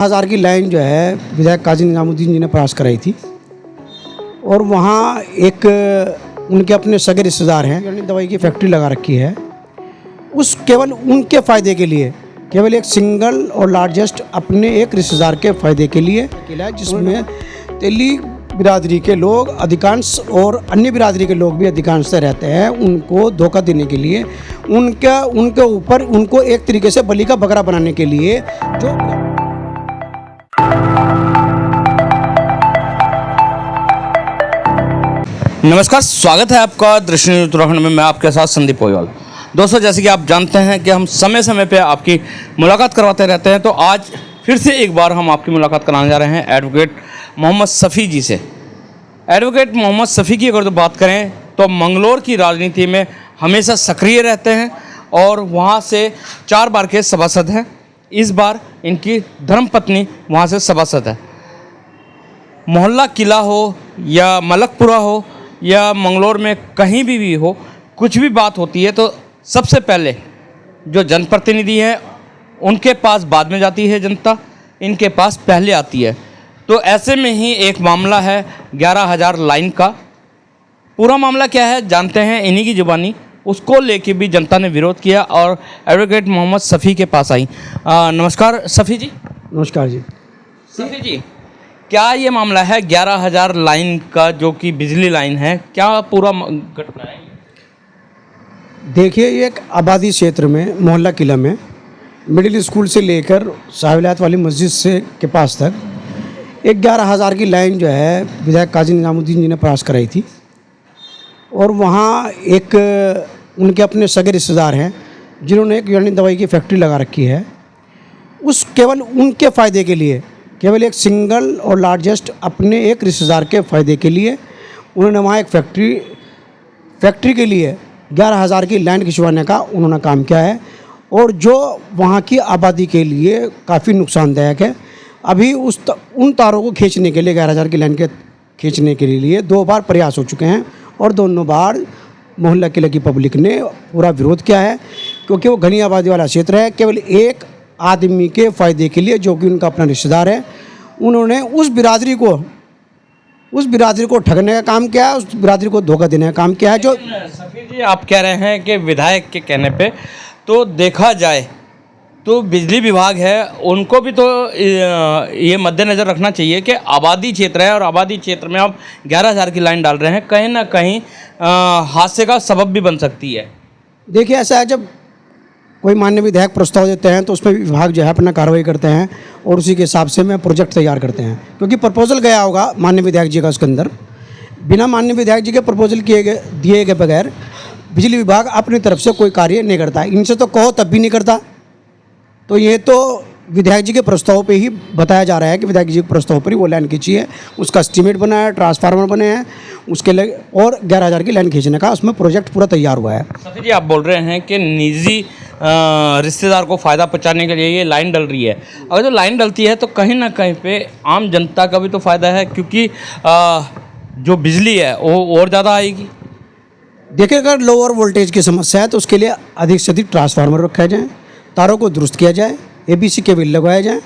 हज़ार की लाइन जो है विधायक काजी निजामुद्दीन जी ने पास कराई थी और वहाँ एक उनके अपने सगे रिश्तेदार हैं जिन्होंने दवाई की फैक्ट्री लगा रखी है। उस केवल उनके फ़ायदे के लिए केवल एक सिंगल और लार्जेस्ट अपने एक रिश्तेदार के फ़ायदे के लिए किला है, जिसमें तेली बिरादरी के लोग अधिकांश और अन्य बिरादरी के लोग भी अधिकांश से रहते हैं। उनको धोखा देने के लिए उनके ऊपर उनको एक तरीके से बलि का बकरा बनाने के लिए जो नमस्कार, स्वागत है आपका दृष्टि न्यूज़ उत्तराखंड में। मैं आपके साथ संदीप पोयवाल। दोस्तों, जैसे कि आप जानते हैं कि हम समय समय पे आपकी मुलाकात करवाते रहते हैं, तो आज फिर से एक बार हम आपकी मुलाकात कराने जा रहे हैं एडवोकेट मोहम्मद शफ़ी जी से। एडवोकेट मोहम्मद शफ़ी की अगर तो बात करें तो मंगलौर की राजनीति में हमेशा सक्रिय रहते हैं और वहाँ से 4 बार के सभासद हैं। इस बार इनकी धर्मपत्नी वहाँ से सभासद है। मोहल्ला किला हो या मलकपुरा हो या मंगलौर में कहीं भी हो, कुछ भी बात होती है तो सबसे पहले जो जनप्रतिनिधि हैं उनके पास बाद में जाती है जनता, इनके पास पहले आती है। तो ऐसे में ही एक मामला है 11,000 लाइन का। पूरा मामला क्या है जानते हैं इन्हीं की ज़ुबानी। उसको लेके भी जनता ने विरोध किया और एडवोकेट मोहम्मद शफ़ी के पास आई। नमस्कार शफ़ी जी। नमस्कार जी। शफ़ी जी, क्या ये मामला है 11,000 लाइन का, जो कि बिजली लाइन है, क्या पूरा घटना है? देखिए, ये एक आबादी क्षेत्र में मोहल्ला किला में मिडिल स्कूल से लेकर साहिबलात वाली मस्जिद से के पास तक एक 11,000 की लाइन जो है विधायक काजी निजामुद्दीन जी ने पास कराई थी और वहाँ एक उनके अपने सगे रिश्तेदार हैं जिन्होंने एक यूनानी दवाई की फैक्ट्री लगा रखी है। उस केवल उनके फ़ायदे के लिए केवल एक सिंगल और लार्जेस्ट अपने एक रिश्तेदार के फ़ायदे के लिए उन्होंने वहाँ एक फैक्ट्री के लिए 11,000 की लाइन खिंचवाने का उन्होंने काम किया है और जो वहाँ की आबादी के लिए काफ़ी नुकसानदायक है। अभी उन तारों को खींचने के लिए 11,000 की लाइन के खींचने के लिए 2 बार प्रयास हो चुके हैं और दोनों बार मोहल्ला किला की पब्लिक ने पूरा विरोध किया है, क्योंकि वो घनी आबादी वाला क्षेत्र है। केवल एक आदमी के फ़ायदे के लिए, जो कि उनका अपना रिश्तेदार है, उन्होंने उस बिरादरी को ठगने का काम किया है, उस बिरादरी को धोखा देने का काम किया है। जो शफ़ी जी, आप कह रहे हैं कि विधायक के कहने पे तो देखा जाए तो बिजली विभाग है, उनको भी तो ये मद्देनज़र रखना चाहिए कि आबादी क्षेत्र है और आबादी क्षेत्र में आप 11,000 की लाइन डाल रहे हैं, कहीं ना कहीं हादसे का सबब भी बन सकती है। देखिए, ऐसा है, जब कोई माननीय विधायक प्रस्ताव देते हैं तो उसमें विभाग जो है अपना कार्रवाई करते हैं और उसी के हिसाब से में प्रोजेक्ट तैयार करते हैं, क्योंकि प्रपोजल गया होगा माननीय विधायक जी का। उसके अंदर बिना माननीय विधायक जी के प्रपोजल दिए गए बगैर बिजली विभाग अपनी तरफ से कोई कार्य नहीं करता। इनसे तो कहो तब भी नहीं करता। तो ये तो विधायक जी के प्रस्ताव पे ही बताया जा रहा है कि विधायक जी के प्रस्ताव पर ही वो लाइन खींची है, उसका एस्टीमेट बना है, ट्रांसफार्मर बने हैं उसके लिए, और 11,000 की लाइन खींचने का उसमें प्रोजेक्ट पूरा तैयार हुआ है। शफ़ी जी, आप बोल रहे हैं कि निजी रिश्तेदार को फ़ायदा पहुंचाने के लिए ये लाइन डल रही है। अगर जो लाइन डलती है तो कहीं ना कहीं पे आम जनता का भी तो फ़ायदा है, क्योंकि जो बिजली है वो और ज़्यादा आएगी। देखिए, अगर लोअर वोल्टेज की समस्या है तो उसके लिए अधिक से अधिक ट्रांसफार्मर रखा जाए, तारों को दुरुस्त किया जाए, ABC केबल लगवाया जाए।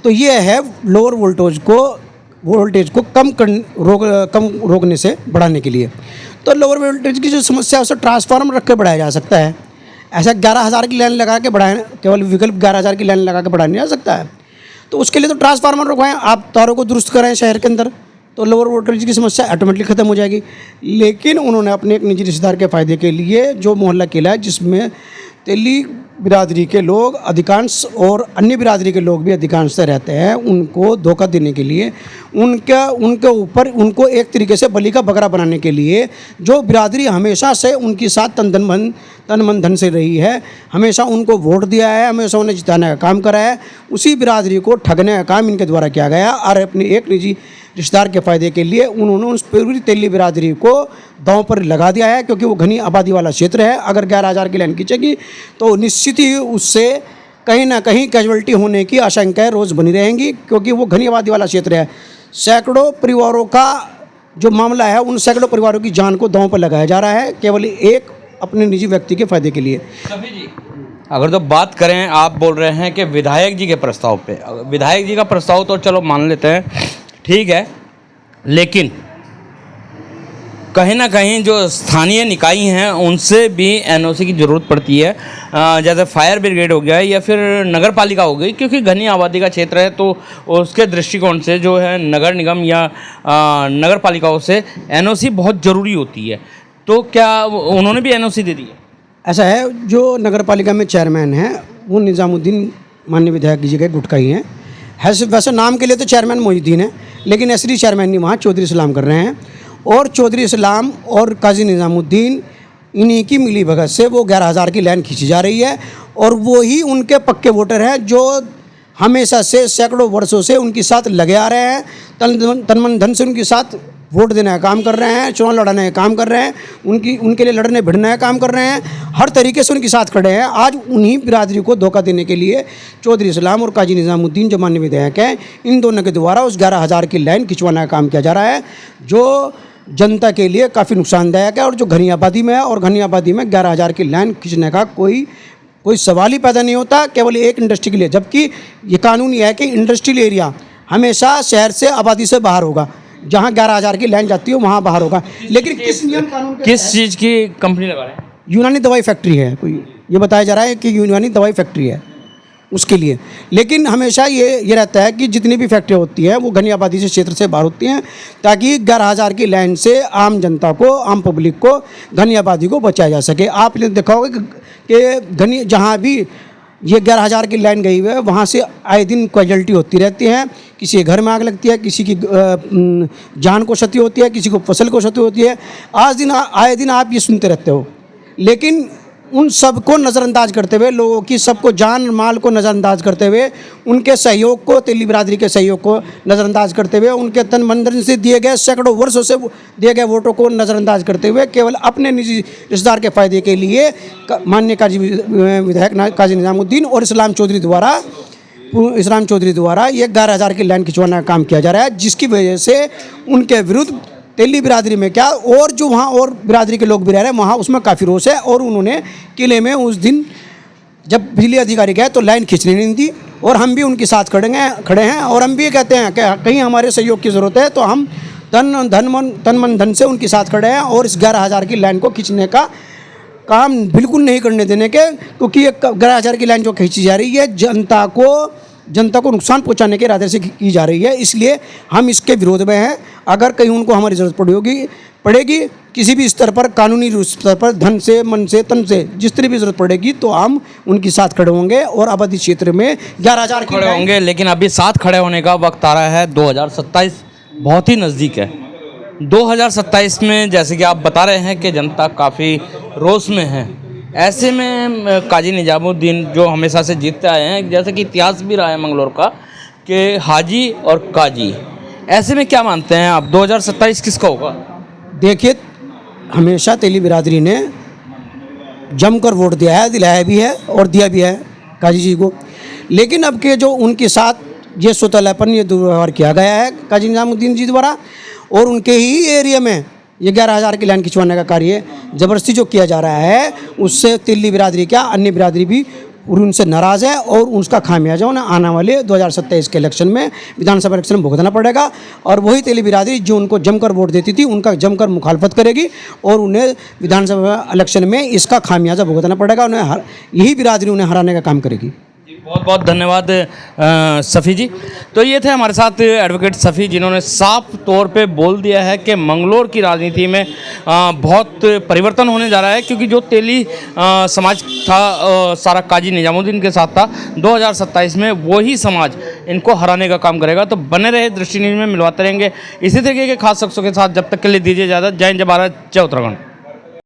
तो ये है लोअर वोल्टेज को कम रोकने से बढ़ाने के लिए। तो लोअर वोल्टेज की जो समस्या है उसे ट्रांसफार्मर रख के बढ़ाया जा सकता है। ऐसा 11,000 की लाइन लगा के बढ़ाए, केवल विकल्प 11,000 की लाइन लगा के बढ़ाया नहीं जा सकता है। तो उसके लिए तो ट्रांसफार्मर रखवाएं, आप तारों को दुरुस्त कराएं शहर के अंदर, तो लोअर वोल्टेज की समस्या ऑटोमेटिकली ख़त्म हो जाएगी। लेकिन उन्होंने अपने एक निजी रिश्तेदार के फ़ायदे के लिए जो मोहल्ला किला है, जिसमें तेली बिरादरी के लोग अधिकांश और अन्य बिरादरी के लोग भी अधिकांश से रहते हैं, उनको धोखा देने के लिए उनके ऊपर उनको एक तरीके से बलि का बकरा बनाने के लिए जो बिरादरी हमेशा से उनके साथ तन मन धन से रही है, हमेशा उनको वोट दिया है, हमेशा उन्हें जिताने का काम करा है, उसी बिरादरी को ठगने का काम इनके द्वारा किया गया और अपने एक निजी रिश्तेदार के फ़ायदे के लिए उन्होंने उस पूरी तेली बिरादरी को दांव पर लगा दिया है, क्योंकि वो घनी आबादी वाला क्षेत्र है। अगर 11,000 की लाइन खींचेगी तो निश्चित ही उससे कहीं ना कहीं कैजुअल्टी होने की आशंकाएं रोज़ बनी रहेंगी, क्योंकि वो घनी आबादी वाला क्षेत्र है। सैकड़ों परिवारों का जो मामला है, उन सैकड़ों परिवारों की जान को दांव पर लगाया जा रहा है, केवल एक अपने निजी व्यक्ति के फ़ायदे के लिए। शफ़ी जी, अगर तो बात करें, आप बोल रहे हैं कि विधायक जी के प्रस्ताव पे, विधायक जी का प्रस्ताव तो चलो मान लेते हैं, ठीक है, लेकिन कहीं ना कहीं जो स्थानीय निकाय हैं उनसे भी एनओसी की ज़रूरत पड़ती है, जैसे फायर ब्रिगेड हो गया या फिर नगर पालिका हो गई, क्योंकि घनी आबादी का क्षेत्र है, तो उसके दृष्टिकोण से जो है नगर निगम या नगर पालिकाओं से एनओसी बहुत ज़रूरी होती है। तो क्या उन्होंने भी एनओसी दे दी है? ऐसा है, जो नगर पालिका में चेयरमैन हैं वो निज़ामुद्दीन माननीय विधायक जी के गुटकाई हैं। वैसे नाम के लिए तो चेयरमैन मोहिउद्दीन है, लेकिन असली चेयरमैन नहीं, वहाँ चौधरी इस्लाम कर रहे हैं। और चौधरी इस्लाम और काजी निज़ामुद्दीन, इन्हीं की मिली भगत से वो 11,000 की लाइन खींची जा रही है। और वो ही उनके पक्के वोटर हैं जो हमेशा से सैकड़ों वर्षों से उनके साथ लगे आ रहे हैं, तन मन धन से उनके साथ वोट देने का काम कर रहे हैं, चुनाव लड़ाने का काम कर रहे हैं, उनके लिए लड़ने भिड़ने का काम कर रहे हैं, हर तरीके से उनके साथ खड़े हैं। आज उन्हीं बिरादरी को धोखा देने के लिए चौधरी इस्लाम और काजी निज़ामुद्दीन जो माननीय विधायक हैं, इन दोनों के द्वारा उस 11,000 की लाइन खिंचवाने का काम किया जा रहा है, जो जनता के लिए काफ़ी नुकसानदायक है। और जो घनी आबादी में है, और घनी आबादी में 11,000 की लाइन खींचने का कोई सवाल ही पैदा नहीं होता, केवल एक इंडस्ट्री के लिए। जबकि ये कानून ये है कि इंडस्ट्रियल एरिया हमेशा शहर से, आबादी से बाहर होगा, जहाँ 11,000 की लाइन जाती है वहाँ बाहर होगा। लेकिन किस नियम कानून के किस चीज़ की कंपनी लगा रहे हैं? यूनानी दवाई फैक्ट्री है कोई, ये बताया जा रहा है कि यूनानी दवाई फैक्ट्री है उसके लिए। लेकिन हमेशा ये रहता है कि जितनी भी फैक्ट्रियाँ होती हैं वो घनी आबादी से क्षेत्र से बाहर होती हैं, ताकि 11,000 की लाइन से आम जनता को, आम पब्लिक को, घनी आबादी को बचाया जा सके। आपने देखा होगा कि घनी जहाँ भी ये 11,000 की लाइन गई हुई है, वहाँ से आए दिन कैजुअल्टी होती रहती है, किसी के घर में आग लगती है, किसी की जान को क्षति होती है, किसी को फसल को क्षति होती है। आए दिन आप ये सुनते रहते हो। लेकिन उन सबको नज़रअंदाज करते हुए, लोगों की सबको जान माल को नज़रअंदाज करते हुए, उनके सहयोग को, तेली बिरादरी के सहयोग को नज़रअंदाज करते हुए, उनके तन मन धन से दिए गए सैकड़ों वर्षों से दिए गए वोटों को नज़रअंदाज करते हुए, केवल अपने निजी रिश्तेदार के फ़ायदे के लिए माननीय काजी विधायक काजी निज़ामुद्दीन और इस्लाम चौधरी द्वारा ये 11,000 की लाइन खिंचवाने का काम किया जा रहा है, जिसकी वजह से उनके विरुद्ध तेली बिरादरी में क्या, और जो वहाँ और बिरादरी के लोग भी रह रहे हैं वहाँ, उसमें काफ़ी रोष है। और उन्होंने किले में उस दिन जब बिजली अधिकारी गए तो लाइन खींचने नहीं दी, और हम भी उनके साथ खड़े हैं। और हम भी कहते हैं कि कहीं हमारे सहयोग की ज़रूरत है तो हम तन मन धन से उनके साथ खड़े हैं, और इस 11,000 की लाइन को खींचने का काम बिल्कुल नहीं करने देने के, क्योंकि ये 11,000 की लाइन जो खींची जा रही है जनता को नुकसान पहुंचाने के इरादे से की जा रही है। इसलिए हम इसके विरोध में हैं। अगर कहीं उनको हमारी ज़रूरत पड़ेगी किसी भी स्तर पर, कानूनी स्तर पर, धन से, मन से, तन से, जिस तरह भी ज़रूरत पड़ेगी तो हम उनके साथ खड़े होंगे और आबादी क्षेत्र में 11,000 खड़े होंगे। लेकिन अभी साथ खड़े होने का वक्त आ रहा है, 2027 बहुत ही नज़दीक है। 2027 में जैसे कि आप बता रहे हैं कि जनता काफ़ी रोष में है, ऐसे में काजी निज़ामुद्दीन जो हमेशा से जीतते आए हैं, जैसे कि इतिहास भी रहा है मंगलौर का कि हाजी और काजी, ऐसे में क्या मानते हैं आप 2027 किसका होगा? देखिए, हमेशा तेली बिरादरी ने जमकर वोट दिया है, दिलाया भी है और दिया भी है काजी जी को। लेकिन अब के जो उनके साथ ये सोतलापन, ये दुर्व्यवहार किया गया है काजी निज़ामुद्दीन जी द्वारा, और उनके ही एरिया में ये 11,000 की लाइन खिंचवाने का कार्य ज़बरदस्ती जो किया जा रहा है, उससे तेली बिरादरी क्या, अन्य बिरादरी भी उनसे नाराज़ है, और उसका खामियाजा उन्हें आने वाले 2027 के इलेक्शन में, विधानसभा इलेक्शन में भुगतना पड़ेगा। और वही तेली बिरादरी जो उनको जमकर वोट देती थी, उनका जमकर मुखालफत करेगी, और उन्हें विधानसभा इलेक्शन में इसका खामियाजा भुगतना पड़ेगा। यही बिरादरी उन्हें हराने का काम करेगी। बहुत बहुत धन्यवाद सफ़ी जी। तो ये थे हमारे साथ एडवोकेट सफ़ी, जिन्होंने साफ तौर पे बोल दिया है कि मंगलौर की राजनीति में बहुत परिवर्तन होने जा रहा है, क्योंकि जो तेली समाज था सारा काजी निज़ामुद्दीन के साथ था, 2027 में वही समाज इनको हराने का काम करेगा। तो बने रहे दृष्टि न्यूज़ में, मिलवाते रहेंगे इसी तरीके के खास शख्सों के साथ। जब तक के लिए दीजिए इजाज़त। जय हिंद, जय भारत, जय उत्तराखंड।